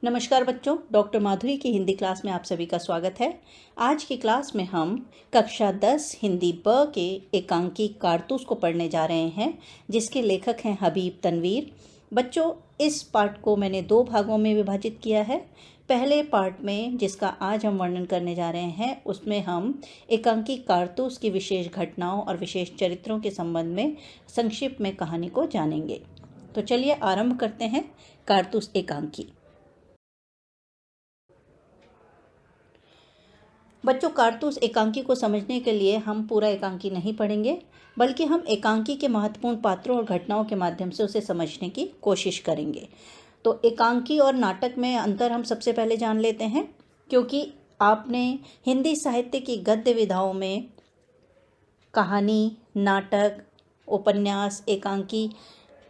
नमस्कार बच्चों, डॉक्टर माधुरी की हिंदी क्लास में आप सभी का स्वागत है। आज की क्लास में हम कक्षा 10 हिंदी ब के एकांकी कारतूस को पढ़ने जा रहे हैं, जिसके लेखक हैं हबीब तनवीर। बच्चों, इस पाठ को मैंने 2 भागों में विभाजित किया है। पहले पार्ट में, जिसका आज हम वर्णन करने जा रहे हैं, उसमें हम एकांकी कारतूस की विशेष घटनाओं और विशेष चरित्रों के संबंध में संक्षिप्त में कहानी को जानेंगे। तो चलिए आरंभ करते हैं। कारतूस एकांकी। बच्चों, कारतूस एकांकी को समझने के लिए हम पूरा एकांकी नहीं पढ़ेंगे, बल्कि हम एकांकी के महत्वपूर्ण पात्रों और घटनाओं के माध्यम से उसे समझने की कोशिश करेंगे। तो एकांकी और नाटक में अंतर हम सबसे पहले जान लेते हैं, क्योंकि आपने हिंदी साहित्य की गद्य विधाओं में कहानी, नाटक, उपन्यास, एकांकी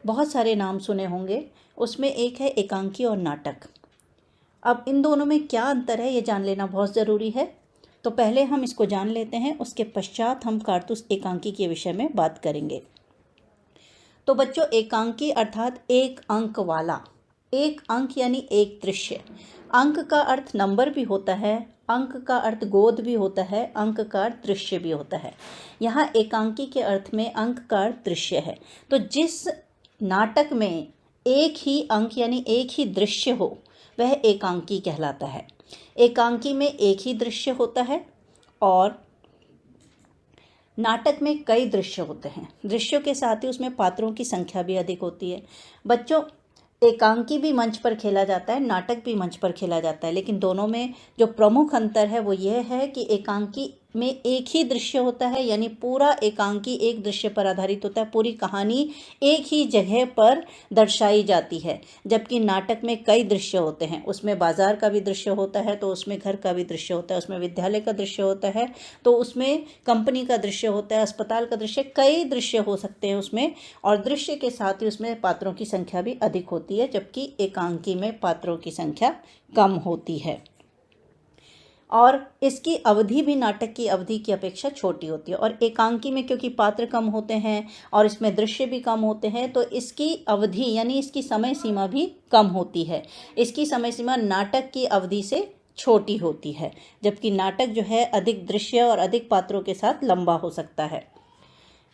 बहुत सारे नाम सुने होंगे। उसमें एक है एकांकी और नाटक। अब इन दोनों में क्या अंतर है, ये जान लेना बहुत ज़रूरी है। तो पहले हम इसको जान लेते हैं, उसके पश्चात हम कारतूस एकांकी के विषय में बात करेंगे। तो बच्चों, एकांकी अर्थात एक अंक वाला। एक अंक यानी एक दृश्य। अंक का अर्थ नंबर भी होता है, अंक का अर्थ गोद भी होता है, अंक का अर्थ दृश्य भी होता है। यहाँ एकांकी के अर्थ में अंक का अर्थ दृश्य है। तो जिस नाटक में एक ही अंक यानी एक ही दृश्य हो, वह एकांकी कहलाता है। एकांकी में एक ही दृश्य होता है और नाटक में कई दृश्य होते हैं। दृश्यों के साथ ही उसमें पात्रों की संख्या भी अधिक होती है। बच्चों, एकांकी भी मंच पर खेला जाता है, नाटक भी मंच पर खेला जाता है, लेकिन दोनों में जो प्रमुख अंतर है वो यह है कि एकांकी में एक ही दृश्य होता है, यानी पूरा एकांकी एक दृश्य पर आधारित होता है। पूरी कहानी एक ही जगह पर दर्शाई जाती है, जबकि नाटक में कई दृश्य होते हैं। उसमें बाजार का भी दृश्य होता है, तो उसमें घर का भी दृश्य होता है, उसमें विद्यालय का दृश्य होता है, तो उसमें कंपनी का दृश्य होता है, अस्पताल का दृश्य, कई दृश्य हो सकते हैं उसमें। और दृश्य के साथ ही उसमें पात्रों की संख्या भी अधिक होती है, जबकि एकांकी में पात्रों की संख्या कम होती है। और इसकी अवधि भी नाटक की अवधि की अपेक्षा छोटी होती है। और एकांकी में क्योंकि पात्र कम होते हैं और इसमें दृश्य भी कम होते हैं, तो इसकी अवधि यानी इसकी समय सीमा भी कम होती है। इसकी समय सीमा नाटक की अवधि से छोटी होती है, जबकि नाटक जो है अधिक दृश्य और अधिक पात्रों के साथ लंबा हो सकता है।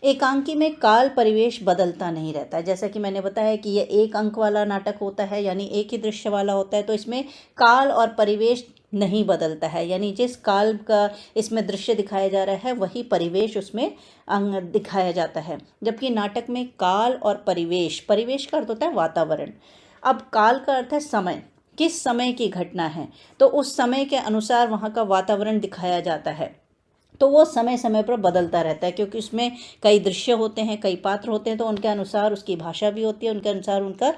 एकांकी में काल परिवेश बदलता नहीं रहता है। जैसा कि मैंने बताया कि यह एक अंक वाला नाटक होता है, यानी एक ही दृश्य वाला होता है, तो इसमें काल और परिवेश नहीं बदलता है। यानी जिस काल का इसमें दृश्य दिखाया जा रहा है, वही परिवेश उसमें दिखाया जाता है। जबकि नाटक में काल और परिवेश, परिवेश का अर्थ होता है वातावरण। अब काल का अर्थ है समय, किस समय की घटना है, तो उस समय के अनुसार वहाँ का वातावरण दिखाया जाता है। तो वो समय समय पर बदलता रहता है, क्योंकि उसमें कई दृश्य होते हैं, कई पात्र होते हैं, तो उनके अनुसार उसकी भाषा भी होती है, उनके अनुसार उनका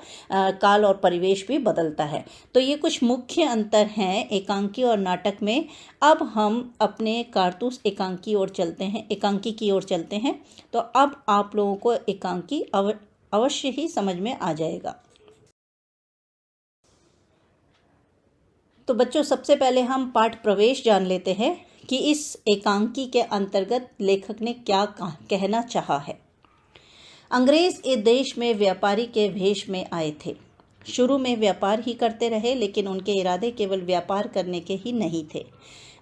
काल और परिवेश भी बदलता है। तो ये कुछ मुख्य अंतर हैं एकांकी और नाटक में। अब हम अपने कारतूस एकांकी ओर चलते हैं, एकांकी की ओर चलते हैं। तो अब आप लोगों को एकांकी अवश्य ही समझ में आ जाएगा। तो बच्चों, सबसे पहले हम पाठ प्रवेश जान लेते हैं कि इस एकांकी के अंतर्गत लेखक ने क्या कहना चाहा है। अंग्रेज इस देश में व्यापारी के भेष में आए थे। शुरू में व्यापार ही करते रहे, लेकिन उनके इरादे केवल व्यापार करने के ही नहीं थे।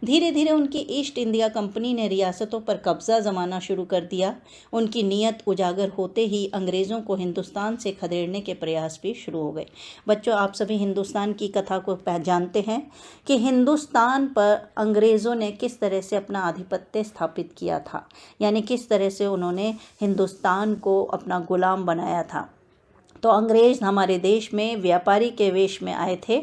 धीरे धीरे उनकी ईस्ट इंडिया कंपनी ने रियासतों पर कब्जा जमाना शुरू कर दिया। उनकी नीयत उजागर होते ही अंग्रेज़ों को हिंदुस्तान से खदेड़ने के प्रयास भी शुरू हो गए। बच्चों, आप सभी हिंदुस्तान की कथा को जानते हैं कि हिंदुस्तान पर अंग्रेज़ों ने किस तरह से अपना आधिपत्य स्थापित किया था, यानी किस तरह से उन्होंने हिंदुस्तान को अपना गुलाम बनाया था। तो अंग्रेज़ हमारे देश में व्यापारी के वेश में आए थे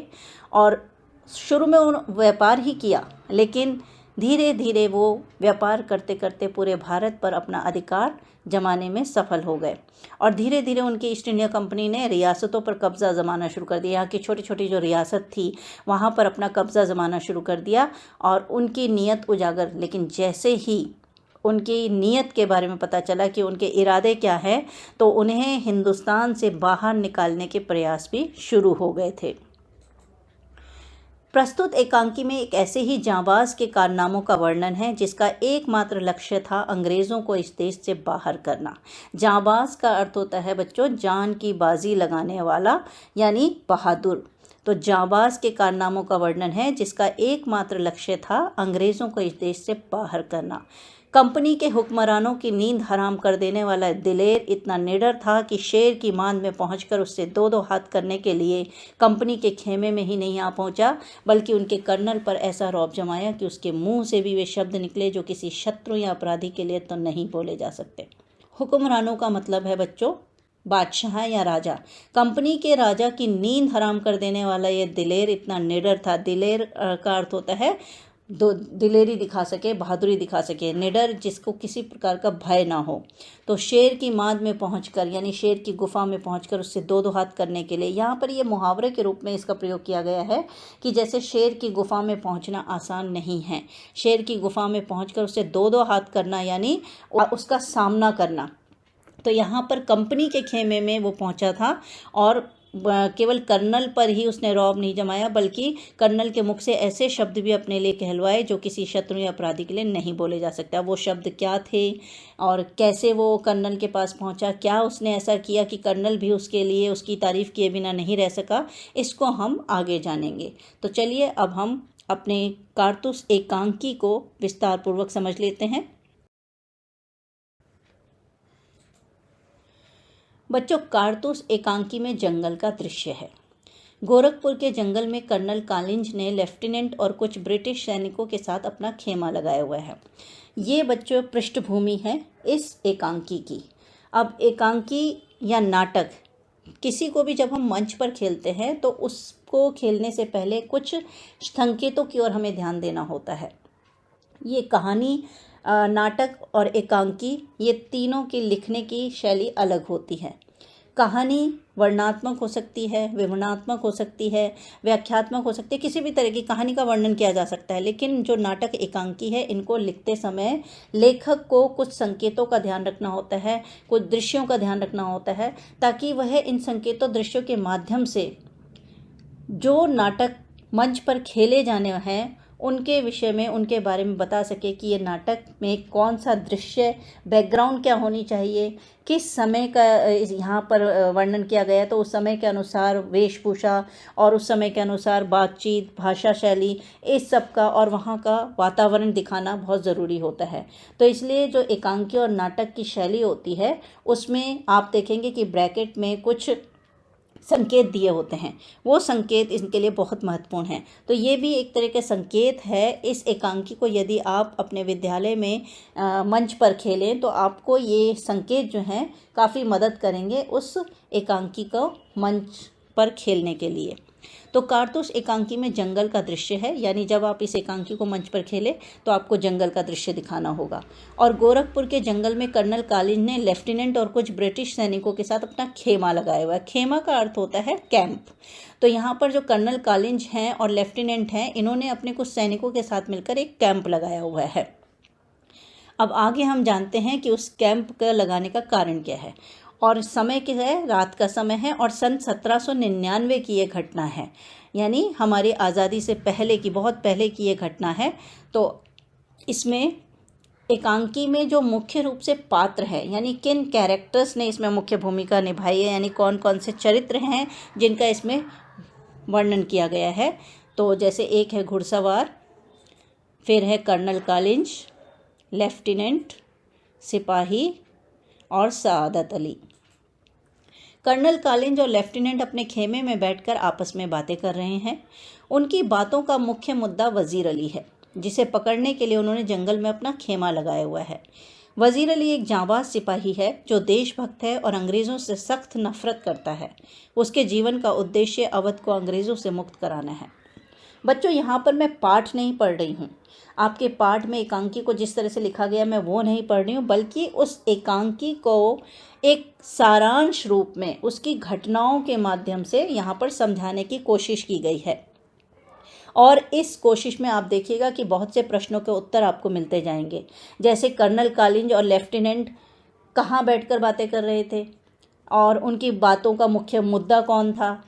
और शुरू में उन्होंने व्यापार ही किया, लेकिन धीरे धीरे वो व्यापार करते करते पूरे भारत पर अपना अधिकार जमाने में सफल हो गए। और धीरे धीरे उनकी ईस्ट इंडिया कंपनी ने रियासतों पर कब्जा जमाना शुरू कर दिया। यहाँ की छोटी छोटी जो रियासत थी, वहाँ पर अपना कब्जा जमाना शुरू कर दिया और उनकी नीयत उजागर। लेकिन जैसे ही उनकी नीयत के बारे में पता चला कि उनके इरादे क्या है, तो उन्हें हिंदुस्तान से बाहर निकालने के प्रयास भी शुरू हो गए थे। प्रस्तुत एकांकी में एक ऐसे ही जांबाज के कारनामों का वर्णन है जिसका एकमात्र लक्ष्य था अंग्रेज़ों को इस देश से बाहर करना। जांबाज का अर्थ होता है बच्चों जान की बाजी लगाने वाला, यानी बहादुर। तो जांबाज के कारनामों का वर्णन है जिसका एकमात्र लक्ष्य था अंग्रेज़ों को इस देश से बाहर करना। कंपनी के हुक्मरानों की नींद हराम कर देने वाला दिलेर इतना निडर था कि शेर की मांद में पहुंचकर उससे दो दो हाथ करने के लिए कंपनी के खेमे में ही नहीं आ पहुंचा, बल्कि उनके कर्नल पर ऐसा रौब जमाया कि उसके मुंह से भी वे शब्द निकले जो किसी शत्रु या अपराधी के लिए तो नहीं बोले जा सकते। हुक्मरानों का मतलब है बच्चों बादशाह या राजा। कंपनी के राजा की नींद हराम कर देने वाला ये दिलेर इतना निडर था। दिलेर का अर्थ होता है दिलेरी दिखा सके, बहादुरी दिखा सके। निडर जिसको किसी प्रकार का भय ना हो। तो शेर की मांद में पहुंचकर यानी शेर की गुफा में पहुंचकर उससे दो दो हाथ करने के लिए, यहाँ पर ये मुहावरे के रूप में इसका प्रयोग किया गया है कि जैसे शेर की गुफा में पहुंचना आसान नहीं है, शेर की गुफा में पहुंचकर उससे दो दो हाथ करना यानी उसका सामना करना। तो यहाँ पर कंपनी के खेमे में वो पहुंचा था और केवल कर्नल पर ही उसने रौब नहीं जमाया, बल्कि कर्नल के मुख से ऐसे शब्द भी अपने लिए कहलवाए जो किसी शत्रु या अपराधी के लिए नहीं बोले जा सकता। वो शब्द क्या थे और कैसे वो कर्नल के पास पहुंचा, क्या उसने ऐसा किया कि कर्नल भी उसके लिए उसकी तारीफ़ किए बिना नहीं रह सका, इसको हम आगे जानेंगे। तो चलिए अब हम अपने कारतूस एकांकी को विस्तार पूर्वक समझ लेते हैं। बच्चों, कारतूस एकांकी में जंगल का दृश्य है। गोरखपुर के जंगल में कर्नल कालिंज ने लेफ्टिनेंट और कुछ ब्रिटिश सैनिकों के साथ अपना खेमा लगाया हुआ है। ये बच्चों पृष्ठभूमि है इस एकांकी की। अब एकांकी या नाटक किसी को भी जब हम मंच पर खेलते हैं तो उसको खेलने से पहले कुछ संकेतों की ओर हमें ध्यान देना होता है। ये कहानी, नाटक और एकांकी, ये तीनों की लिखने की शैली अलग होती है। कहानी वर्णनात्मक हो सकती है, विवरणात्मक हो सकती है, व्याख्यात्मक हो सकती है, किसी भी तरह की कहानी का वर्णन किया जा सकता है। लेकिन जो नाटक एकांकी है, इनको लिखते समय लेखक को कुछ संकेतों का ध्यान रखना होता है, कुछ दृश्यों का ध्यान रखना होता है, ताकि वह इन संकेतों दृश्यों के माध्यम से जो नाटक मंच पर खेले जाने हैं उनके विषय में, उनके बारे में बता सके कि ये नाटक में कौन सा दृश्य, बैकग्राउंड क्या होनी चाहिए, किस समय का यहाँ पर वर्णन किया गया है, तो उस समय के अनुसार वेशभूषा और उस समय के अनुसार बातचीत, भाषा शैली, इस सब का और वहाँ का वातावरण दिखाना बहुत ज़रूरी होता है। तो इसलिए जो एकांकी और नाटक की शैली होती है उसमें आप देखेंगे कि ब्रैकेट में कुछ संकेत दिए होते हैं। वो संकेत इनके लिए बहुत महत्वपूर्ण हैं। तो ये भी एक तरह के संकेत है। इस एकांकी को यदि आप अपने विद्यालय में मंच पर खेलें तो आपको ये संकेत जो हैं काफ़ी मदद करेंगे उस एकांकी को मंच पर खेलने के लिए। तो कारतूस एकांकी में जंगल का दृश्य है, यानी जब आप इस एकांकी को मंच पर खेलें तो आपको जंगल का दृश्य दिखाना होगा। और गोरखपुर के जंगल में कर्नल कालिंज ने लेफ्टिनेंट और कुछ ब्रिटिश सैनिकों के साथ अपना खेमा लगाया हुआ है। खेमा का अर्थ होता है कैंप। तो यहाँ पर जो कर्नल कालिंज हैं और लेफ्टिनेंट हैं, इन्होंने अपने कुछ सैनिकों के साथ मिलकर एक कैंप लगाया हुआ है। अब आगे हम जानते हैं कि उस कैंप का लगाने का कारण क्या है। और समय क्या है, रात का समय है और सन 1799 की ये घटना है, यानी हमारी आज़ादी से पहले की, बहुत पहले की ये घटना है। तो इसमें एकांकी में जो मुख्य रूप से पात्र है, यानी किन कैरेक्टर्स ने इसमें मुख्य भूमिका निभाई है, यानी कौन कौन से चरित्र हैं जिनका इसमें वर्णन किया गया है। तो जैसे एक है घुड़सवार, फिर है कर्नल कालिंज, लेफ्टिनेंट, सिपाही और सआदत अली। कर्नल कालिंज और लेफ्टिनेंट अपने खेमे में बैठकर आपस में बातें कर रहे हैं। उनकी बातों का मुख्य मुद्दा वजीर अली है, जिसे पकड़ने के लिए उन्होंने जंगल में अपना खेमा लगाया हुआ है। वजीर अली एक जांबाज सिपाही है जो देशभक्त है और अंग्रेज़ों से सख्त नफरत करता है। उसके जीवन का उद्देश्य अवध को अंग्रेज़ों से मुक्त कराना है। बच्चों, यहाँ पर मैं पाठ नहीं पढ़ रही हूँ। आपके पाठ में एकांकी को जिस तरह से लिखा गया मैं वो नहीं पढ़ रही हूँ, बल्कि उस एकांकी को एक सारांश रूप में उसकी घटनाओं के माध्यम से यहाँ पर समझाने की कोशिश की गई है। और इस कोशिश में आप देखिएगा कि बहुत से प्रश्नों के उत्तर आपको मिलते जाएंगे। जैसे कर्नल कालिंज और लेफ्टिनेंट कहाँ बैठकर बातें कर रहे थे और उनकी बातों का मुख्य मुद्दा कौन था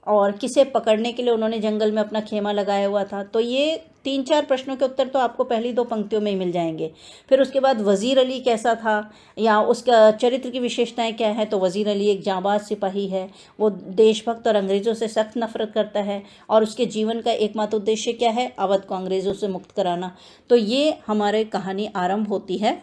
और किसे पकड़ने के लिए उन्होंने जंगल में अपना खेमा लगाया हुआ था। तो ये 3-4 प्रश्नों के उत्तर तो आपको पहली 2 पंक्तियों में ही मिल जाएंगे। फिर उसके बाद वज़ीर अली कैसा था या उसका चरित्र की विशेषताएं क्या है, तो वज़ीर अली एक जांबाज सिपाही है, वो देशभक्त और अंग्रेज़ों से सख्त नफरत करता है और उसके जीवन का एकमात्र उद्देश्य क्या है, अवध को अंग्रेज़ों से मुक्त कराना। तो ये हमारे कहानी आरंभ होती है।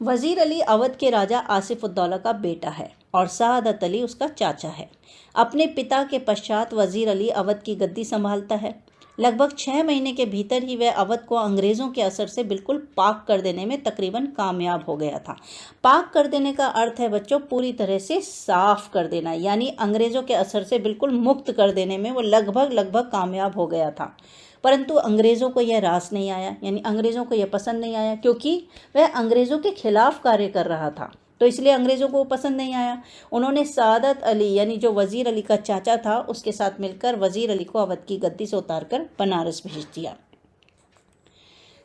वज़ीर अली अवध के राजा आसिफ उद्दौला का बेटा है और सआदत अली उसका चाचा है। अपने पिता के पश्चात वज़ीर अली अवध की गद्दी संभालता है। लगभग 6 महीने के भीतर ही वह अवध को अंग्रेज़ों के असर से बिल्कुल पाक कर देने में तकरीबन कामयाब हो गया था। पाक कर देने का अर्थ है बच्चों पूरी तरह से साफ कर देना, यानी अंग्रेज़ों के असर से बिल्कुल मुक्त कर देने में वो लगभग कामयाब हो गया था। परंतु अंग्रेज़ों को यह रास नहीं आया, यानी अंग्रेज़ों को यह पसंद नहीं आया, क्योंकि वह अंग्रेज़ों के खिलाफ कार्य कर रहा था, तो इसलिए अंग्रेज़ों को वो पसंद नहीं आया। उन्होंने सआदत अली यानी जो वज़ीर अली का चाचा था उसके साथ मिलकर वज़ीर अली को अवध की गद्दी से उतारकर बनारस भेज दिया।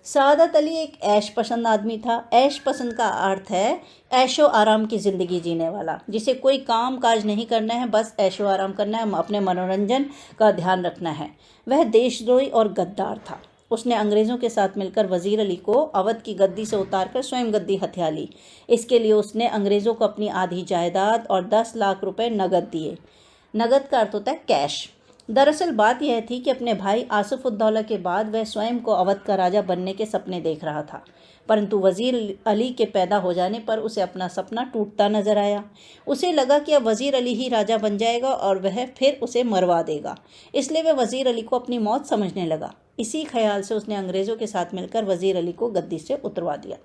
सआदत अली एक ऐश पसंद आदमी था। ऐश पसंद का अर्थ है ऐशो आराम की ज़िंदगी जीने वाला, जिसे कोई काम काज नहीं करना है, बस ऐशो आराम करना है, अपने मनोरंजन का ध्यान रखना है। वह देशद्रोही और गद्दार था। उसने अंग्रेज़ों के साथ मिलकर वज़ीर अली को अवध की गद्दी से उतारकर स्वयं गद्दी हथिया ली। इसके लिए उसने अंग्रेज़ों को अपनी आधी जायदाद और 10 लाख रुपए नगद दिए। नगद का अर्थ होता है कैश। दरअसल बात यह थी कि अपने भाई आसिफ उद्दौला के बाद वह स्वयं को अवध का राजा बनने के सपने देख रहा था, परंतु वज़ीर अली के पैदा हो जाने पर उसे अपना सपना टूटता नजर आया। उसे लगा कि अब वज़ीर अली ही राजा बन जाएगा और वह फिर उसे मरवा देगा, इसलिए वह वज़ीर अली को अपनी मौत समझने लगा। इसी ख्याल से उसने अंग्रेज़ों के साथ मिलकर वज़ीर अली को गद्दी से उतरवा दिया।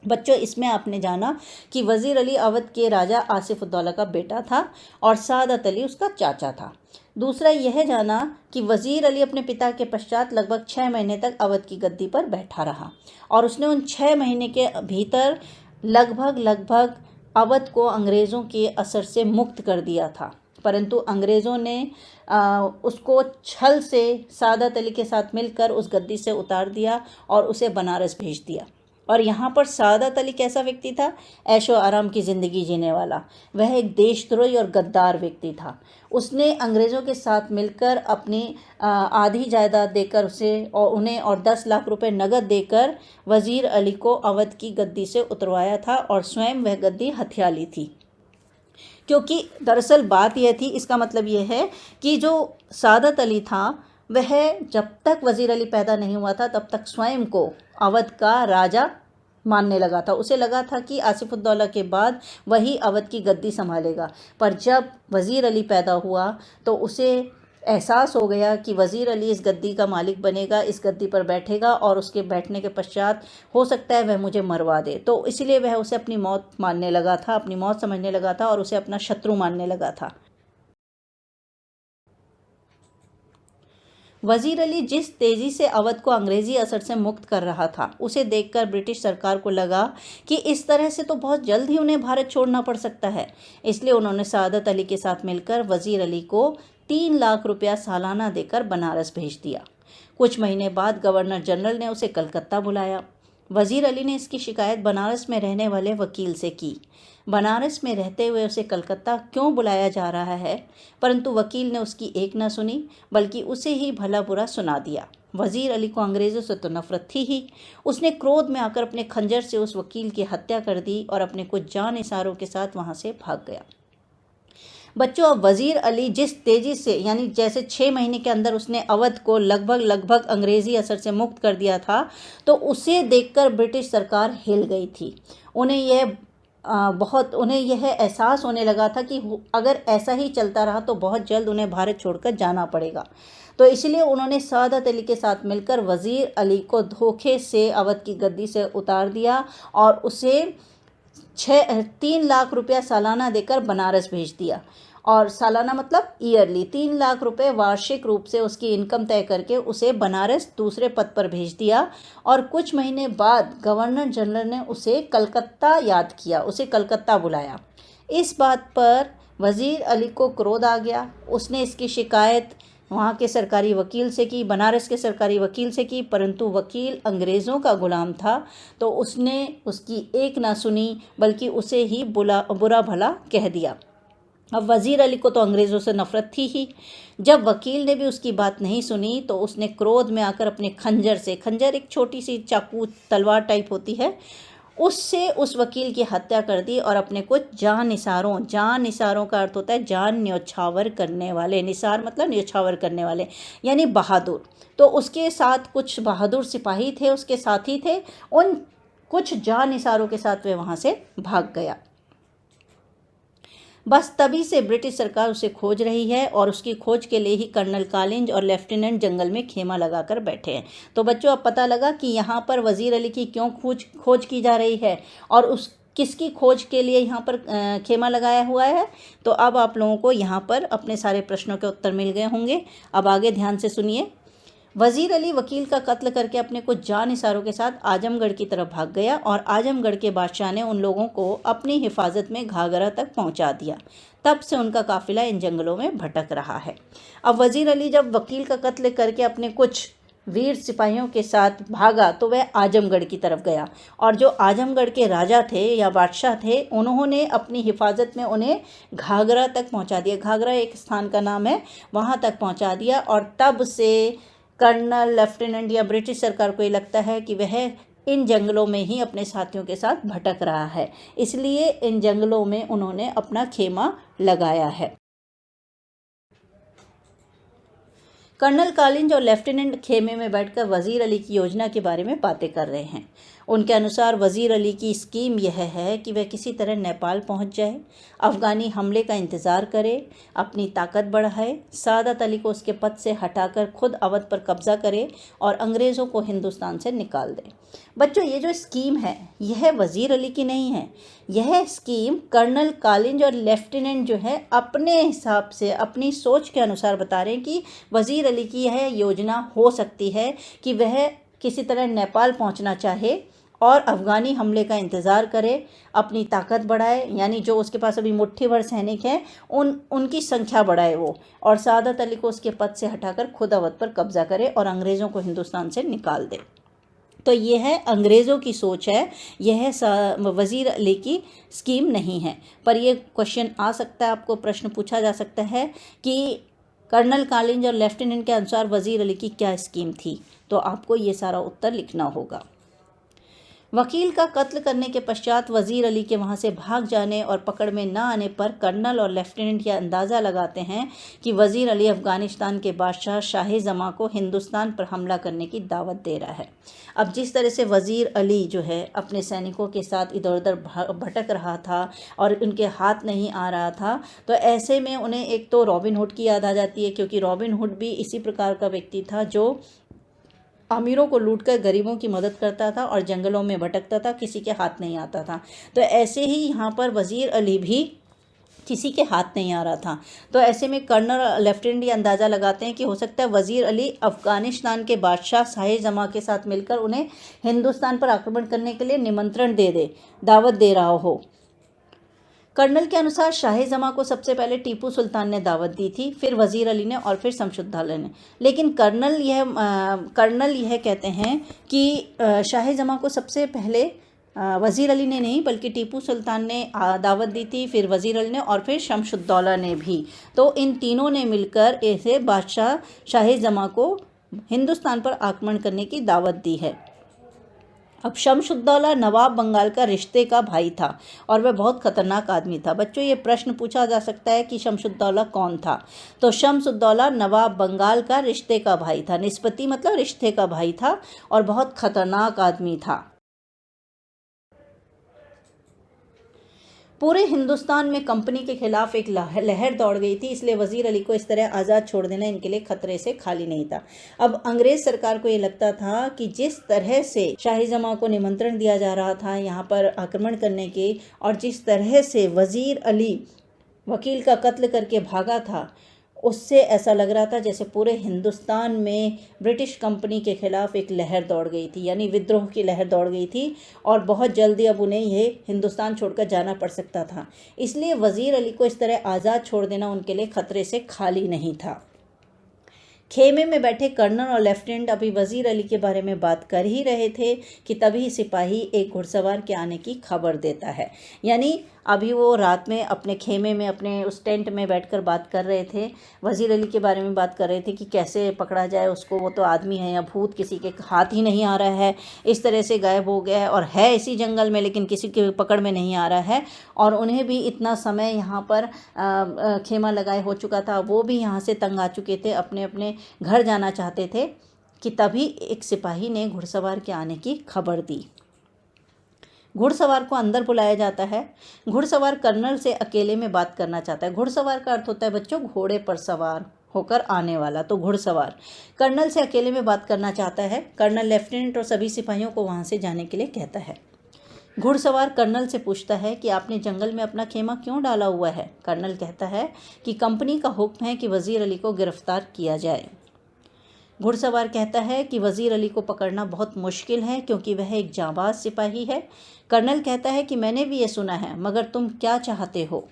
बच्चों, इसमें आपने जाना कि वज़ीर अली अवध के राजा आसिफ उद्दौला का बेटा था और सआदत अली उसका चाचा था। दूसरा यह जाना कि वज़ीर अली अपने पिता के पश्चात लगभग 6 महीने तक अवध की गद्दी पर बैठा रहा और उसने उन 6 महीने के भीतर लगभग अवध को अंग्रेज़ों के असर से मुक्त कर दिया था। परंतु अंग्रेज़ों ने उसको छल से सआदत अली के साथ मिलकर उस गद्दी से उतार दिया और उसे बनारस भेज दिया। और यहाँ पर सआदत अली कैसा व्यक्ति था? ऐशो आराम की ज़िंदगी जीने वाला। वह एक देशद्रोही और गद्दार व्यक्ति था। उसने अंग्रेज़ों के साथ मिलकर अपनी आधी जायदाद देकर उन्हें 10 लाख रुपए नगद देकर वज़ीर अली को अवध की गद्दी से उतरवाया था और स्वयं वह गद्दी हथिया ली थी। क्योंकि दरअसल बात यह थी, इसका मतलब यह है कि जो सआदत अली था वह जब तक वज़ीर अली पैदा नहीं हुआ था तब तक स्वयं को अवध का राजा मानने लगा था। उसे लगा था कि आसिफ उद्दौला के बाद वही अवध की गद्दी संभालेगा, पर जब वज़ीर अली पैदा हुआ तो उसे एहसास हो गया कि वज़ीर अली इस गद्दी का मालिक बनेगा, इस गद्दी पर बैठेगा और उसके बैठने के पश्चात हो सकता है वह मुझे मरवा दे। तो इसलिए वह उसे अपनी मौत मानने लगा था, अपनी मौत समझने लगा था और उसे अपना शत्रु मानने लगा था। वज़ीर अली जिस तेज़ी से अवध को अंग्रेज़ी असर से मुक्त कर रहा था, उसे देखकर ब्रिटिश सरकार को लगा कि इस तरह से तो बहुत जल्द ही उन्हें भारत छोड़ना पड़ सकता है। इसलिए उन्होंने सआदत अली के साथ मिलकर वज़ीर अली को 3 लाख रुपया सालाना देकर बनारस भेज दिया। कुछ महीने बाद गवर्नर जनरल ने उसे कलकत्ता बुलाया। वज़ीर अली ने इसकी शिकायत बनारस में रहने वाले वकील से की। बनारस में रहते हुए उसे कलकत्ता क्यों बुलाया जा रहा है, परंतु वकील ने उसकी एक न सुनी बल्कि उसे ही भला बुरा सुना दिया। वज़ीर अली को अंग्रेज़ों से तो नफरत थी ही। उसने क्रोध में आकर अपने खंजर से उस वकील की हत्या कर दी और अपने कुछ जानिसारों के साथ वहाँ से भाग गया। बच्चों, अब वज़ीर अली जिस तेज़ी से, यानी जैसे 6 महीने के अंदर उसने अवध को लगभग अंग्रेज़ी असर से मुक्त कर दिया था, तो उसे देखकर ब्रिटिश सरकार हिल गई थी। उन्हें यह एहसास होने लगा था कि अगर ऐसा ही चलता रहा तो बहुत जल्द उन्हें भारत छोड़कर जाना पड़ेगा। तो इसलिए उन्होंने सआदत अली के साथ मिलकर वज़ीर अली को धोखे से अवध की गद्दी से उतार दिया और उसे 3 लाख रुपया सालाना देकर बनारस भेज दिया। और सालाना मतलब ईयरली 3 लाख रुपए वार्षिक रूप से उसकी इनकम तय करके उसे बनारस दूसरे पद पर भेज दिया। और कुछ महीने बाद गवर्नर जनरल ने उसे कलकत्ता याद किया, उसे कलकत्ता बुलाया। इस बात पर वज़ीर अली को क्रोध आ गया। उसने इसकी शिकायत वहाँ के सरकारी वकील से की, बनारस के सरकारी वकील से की, परंतु वकील अंग्रेज़ों का गुलाम था, तो उसने उसकी एक ना सुनी बल्कि उसे ही बुरा भला कह दिया। अब वज़ीर अली को तो अंग्रेज़ों से नफ़रत थी ही। जब वकील ने भी उसकी बात नहीं सुनी तो उसने क्रोध में आकर अपने खंजर से, खंजर एक छोटी सी चाकू तलवार टाइप होती है, उससे उस वकील की हत्या कर दी और अपने कुछ जान निसारों का अर्थ होता है जान न्यौछावर करने वाले, निसार मतलब न्यौछावर करने वाले यानी बहादुर। तो उसके साथ कुछ बहादुर सिपाही थे, उसके साथी थे, उन कुछ जान निसारों के साथ वे वहाँ से भाग गया। बस तभी से ब्रिटिश सरकार उसे खोज रही है और उसकी खोज के लिए ही कर्नल कॉलिंज और लेफ्टिनेंट जंगल में खेमा लगाकर बैठे हैं। तो बच्चों, अब पता लगा कि यहाँ पर वज़ीर अली की क्यों खोज की जा रही है और उस किसकी खोज के लिए यहाँ पर खेमा लगाया हुआ है। तो अब आप लोगों को यहाँ पर अपने सारे प्रश्नों के उत्तर मिल गए होंगे। अब आगे ध्यान से सुनिए। वज़ीर अली वकील का कत्ल करके अपने कुछ जानिसारों के साथ आजमगढ़ की तरफ भाग गया और आजमगढ़ के बादशाह ने उन लोगों को अपनी हिफाजत में घाघरा तक पहुंचा दिया। तब से उनका काफिला इन जंगलों में भटक रहा है। अब वज़ीर अली जब वकील का कत्ल करके अपने कुछ वीर सिपाहियों के साथ भागा तो वह आजमगढ़ की तरफ गया और जो आजमगढ़ के राजा थे या बादशाह थे, उन्होंने अपनी हिफाजत में उन्हें घाघरा तक पहुंचा दिया। घाघरा एक स्थान का नाम है, वहां तक पहुंचा दिया और तब से कर्नल, लेफ्टिनेंट या ब्रिटिश सरकार को ये लगता है कि वह इन जंगलों में ही अपने साथियों के साथ भटक रहा है, इसलिए इन जंगलों में उन्होंने अपना खेमा लगाया है। कर्नल कॉलिंज और लेफ्टिनेंट खेमे में बैठकर वज़ीर अली की योजना के बारे में बातें कर रहे हैं। उनके अनुसार वज़ीर अली की स्कीम यह है कि वह किसी तरह नेपाल पहुंच जाए, अफ़गानी हमले का इंतज़ार करे, अपनी ताकत बढ़ाए, सादत अली को उसके पद से हटाकर खुद अवध पर कब्ज़ा करे और अंग्रेज़ों को हिंदुस्तान से निकाल दे। बच्चों, ये जो स्कीम है यह वज़ीर अली की नहीं है। यह स्कीम कर्नल कॉलिंज और लेफ्टिनेंट जो है अपने हिसाब से, अपनी सोच के अनुसार बता रहे हैं कि वज़ीर अली की यह योजना हो सकती है कि वह किसी तरह नेपाल पहुंचना चाहे और अफ़गानी हमले का इंतज़ार करे, अपनी ताकत बढ़ाए, यानी जो उसके पास अभी मुट्ठी भर सैनिक हैं उनकी संख्या बढ़ाए वो, और सादत अली को उसके पद से हटाकर खुद अवध पर कब्जा करे और अंग्रेज़ों को हिंदुस्तान से निकाल दे। तो ये है अंग्रेज़ों की सोच है, यह वज़ीर अली की स्कीम नहीं है। पर यह क्वेश्चन आ सकता है, आपको प्रश्न पूछा जा सकता है कि कर्नल कॉलिंज और लेफ्टिनेंट के अनुसार वज़ीर अली की क्या स्कीम थी। तो आपको ये सारा उत्तर लिखना होगा। वकील का कत्ल करने के पश्चात वज़ीर अली के वहाँ से भाग जाने और पकड़ में न आने पर कर्नल और लेफ्टिनेंट यह अंदाज़ा लगाते हैं कि वज़ीर अली अफ़गानिस्तान के बादशाह शाह जमा को हिंदुस्तान पर हमला करने की दावत दे रहा है। अब जिस तरह से वज़ीर अली जो है अपने सैनिकों के साथ इधर उधर भटक रहा था और उनके हाथ नहीं आ रहा था, तो ऐसे में उन्हें एक तो रॉबिन हुड की याद आ जाती है, क्योंकि रॉबिन हुड भी इसी प्रकार का व्यक्ति था जो अमीरों को लूटकर गरीबों की मदद करता था और जंगलों में भटकता था, किसी के हाथ नहीं आता था। तो ऐसे ही यहाँ पर वज़ीर अली भी किसी के हाथ नहीं आ रहा था। तो ऐसे में कर्नल लेफ्टिनेंट ये अंदाज़ा लगाते हैं कि हो सकता है वज़ीर अली अफ़गानिस्तान के बादशाह शाह जमा के साथ मिलकर उन्हें हिंदुस्तान पर आक्रमण करने के लिए निमंत्रण दे दावत दे रहा हो। कर्नल के अनुसार शाह जमा को सबसे पहले टीपू सुल्तान ने दावत दी थी, फिर वज़ीर अली ने और फिर शमशुद्दौला ने। लेकिन कर्नल यह कहते हैं कि शाह जमा को सबसे पहले वज़ीर अली ने नहीं बल्कि टीपू सुल्तान ने दावत दी थी, फिर वज़ीर अली ने और फिर शमशुद्दौला ने भी। तो इन तीनों ने मिलकर ऐसे बादशाह शाह जमा को हिंदुस्तान पर आक्रमण करने की दावत दी है। अब शमशुद्दौला नवाब बंगाल का रिश्ते का भाई था और वह बहुत खतरनाक आदमी था। बच्चों, ये प्रश्न पूछा जा सकता है कि शमशुद्दौला कौन था। तो शमशुद्दौला नवाब बंगाल का रिश्ते का भाई था, निस्बती मतलब रिश्ते का भाई था और बहुत खतरनाक आदमी था। पूरे हिंदुस्तान में कंपनी के खिलाफ एक लहर दौड़ गई थी, इसलिए वज़ीर अली को इस तरह आज़ाद छोड़ देना इनके लिए खतरे से खाली नहीं था। अब अंग्रेज सरकार को ये लगता था कि जिस तरह से शाह जमा को निमंत्रण दिया जा रहा था यहाँ पर आक्रमण करने के, और जिस तरह से वज़ीर अली वकील का कत्ल करके भागा था, उससे ऐसा लग रहा था जैसे पूरे हिंदुस्तान में ब्रिटिश कंपनी के खिलाफ एक लहर दौड़ गई थी, यानी विद्रोह की लहर दौड़ गई थी और बहुत जल्दी अब उन्हें ये हिंदुस्तान छोड़कर जाना पड़ सकता था। इसलिए वज़ीर अली को इस तरह आज़ाद छोड़ देना उनके लिए खतरे से खाली नहीं था। खेमे में बैठे कर्नल और लेफ्टिनेंट अभी वजीर अली के बारे में बात कर ही रहे थे कि तभी सिपाही एक घुड़सवार के आने की खबर देता है। यानी अभी वो रात में अपने खेमे में, अपने उस टेंट में बैठकर बात कर रहे थे, वजीर अली के बारे में बात कर रहे थे कि कैसे पकड़ा जाए उसको, वो तो आदमी है या भूत, किसी के हाथ ही नहीं आ रहा है, इस तरह से गायब हो गया है और है इसी जंगल में लेकिन किसी के पकड़ में नहीं आ रहा है। और उन्हें भी इतना समय यहाँ पर खेमा लगाए हो चुका था, वो भी यहाँ से तंग आ चुके थे, अपने अपने घर जाना चाहते थे कि तभी एक सिपाही ने घुड़सवार के आने की खबर दी। घुड़सवार को अंदर बुलाया जाता है। घुड़सवार कर्नल से अकेले में बात करना चाहता है। घुड़सवार का अर्थ होता है बच्चों घोड़े पर सवार होकर आने वाला, तो घुड़सवार कर्नल से अकेले में बात करना चाहता है। कर्नल लेफ्टिनेंट और सभी सिपाहियों को वहाँ से जाने के लिए कहता है। घुड़सवार कर्नल से पूछता है कि आपने जंगल में अपना खेमा क्यों डाला हुआ है। कर्नल कहता है कि कंपनी का हुक्म है कि वजीर अली को गिरफ्तार किया जाए। घुड़सवार कहता है कि वजीर अली को पकड़ना बहुत मुश्किल है क्योंकि वह एक जांबाज सिपाही है। कर्नल कहता है कि मैंने भी ये सुना है, मगर तुम क्या चाहते हो।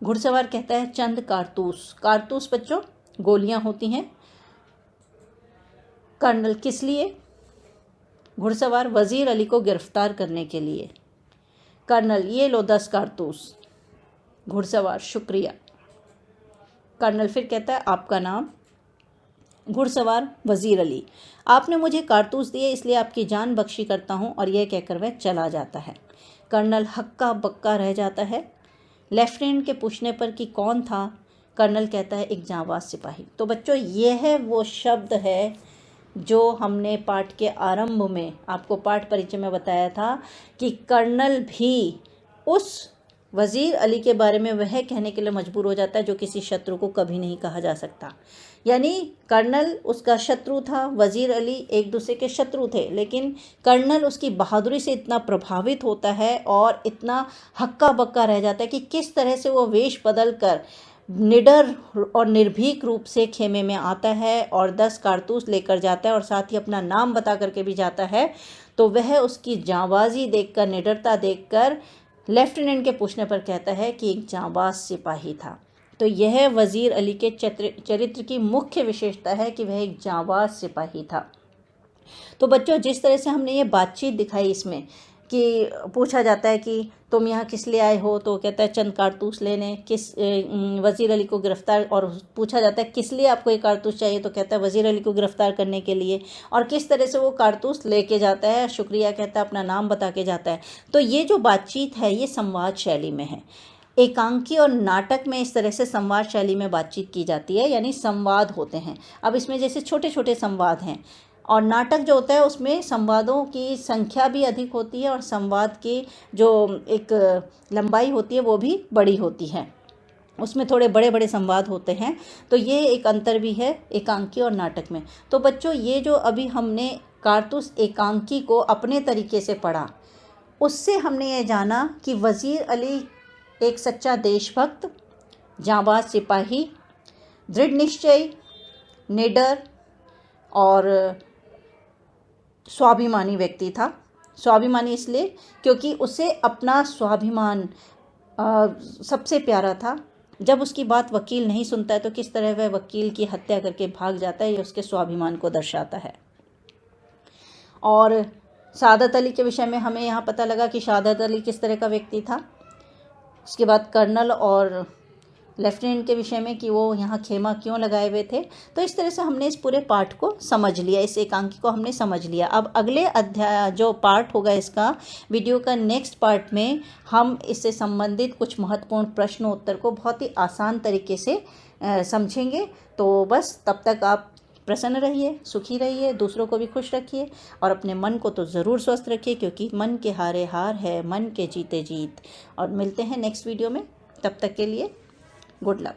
घुड़सवार कहता है चंद कारतूस। कारतूस बच्चों गोलियां होती हैं। कर्नल किस लिए। घुड़सवार वजीर अली को गिरफ्तार करने के लिए। कर्नल ये लो 10 कारतूस। घुड़सवार शुक्रिया। कर्नल फिर कहता है आपका नाम। घुड़सवार वजीर अली। आपने मुझे कारतूस दिए इसलिए आपकी जान बख्शी करता हूँ, और यह कहकर वह चला जाता है। कर्नल हक्का बक्का रह जाता है। लेफ्टिनेंट के पूछने पर कि कौन था, कर्नल कहता है एक जांबाज सिपाही। तो बच्चों यह वो शब्द है जो हमने पाठ के आरंभ में आपको पाठ परिचय में बताया था कि कर्नल भी उस वजीर अली के बारे में वह कहने के लिए मजबूर हो जाता है जो किसी शत्रु को कभी नहीं कहा जा सकता। यानी कर्नल उसका शत्रु था, वजीर अली एक दूसरे के शत्रु थे, लेकिन कर्नल उसकी बहादुरी से इतना प्रभावित होता है और इतना हक्का बक्का रह जाता है कि किस तरह से वो वेश बदल कर निडर और निर्भीक रूप से खेमे में आता है और 10 कारतूस लेकर जाता है और साथ ही अपना नाम बता करके भी जाता है। तो वह उसकी जांबाजी देखकर, निडरता देखकर लेफ्टिनेंट के पूछने पर कहता है कि एक जांबाज सिपाही था। तो यह वजीर अली के चरित्र की मुख्य विशेषता है कि वह एक जांबाज सिपाही था। तो बच्चों जिस तरह से हमने ये बातचीत दिखाई इसमें कि पूछा जाता है कि तुम यहाँ किस लिए आए हो, तो कहता है चंद कारतूस लेने, किस वजीर अली को गिरफ्तार, और पूछा जाता है किस लिए आपको ये कारतूस चाहिए, तो कहता है वजीर अली को गिरफ्तार करने के लिए, और किस तरह से वो कारतूस लेके जाता है, शुक्रिया कहता है, अपना नाम बता के जाता है। तो ये जो बातचीत है ये संवाद शैली में है। एकांकी और नाटक में इस तरह से संवाद शैली में बातचीत की जाती है, यानी संवाद होते हैं। अब इसमें जैसे छोटे छोटे संवाद हैं, और नाटक जो होता है उसमें संवादों की संख्या भी अधिक होती है और संवाद की जो एक लंबाई होती है वो भी बड़ी होती है, उसमें थोड़े बड़े बड़े संवाद होते हैं। तो ये एक अंतर भी है एकांकी और नाटक में। तो बच्चों ये जो अभी हमने कारतूस एकांकी को अपने तरीके से पढ़ा, उससे हमने ये जाना कि वजीर अली एक सच्चा देशभक्त, जांबाज सिपाही, दृढ़ निश्चयी, निडर और स्वाभिमानी व्यक्ति था। स्वाभिमानी इसलिए क्योंकि उसे अपना स्वाभिमान सबसे प्यारा था। जब उसकी बात वकील नहीं सुनता है तो किस तरह वह वकील की हत्या करके भाग जाता है, ये उसके स्वाभिमान को दर्शाता है। और सादत अली के विषय में हमें यहाँ पता लगा कि सादत अली किस तरह का व्यक्ति था। उसके बाद कर्नल और लेफ्टिनेंट के विषय में कि वो यहाँ खेमा क्यों लगाए हुए थे। तो इस तरह से हमने इस पूरे पाठ को समझ लिया, इस एकांकी को हमने समझ लिया। अब अगले अध्याय जो पार्ट होगा इसका, वीडियो का नेक्स्ट पार्ट में हम इससे संबंधित कुछ महत्वपूर्ण प्रश्न उत्तर को बहुत ही आसान तरीके से समझेंगे। तो बस तब तक आप प्रसन्न रहिए, सुखी रहिए, दूसरों को भी खुश रखिए और अपने मन को तो ज़रूर स्वस्थ रखिए, क्योंकि मन के हारे हार है, मन के जीते जीत। और मिलते हैं नेक्स्ट वीडियो में, तब तक के लिए गुड लक।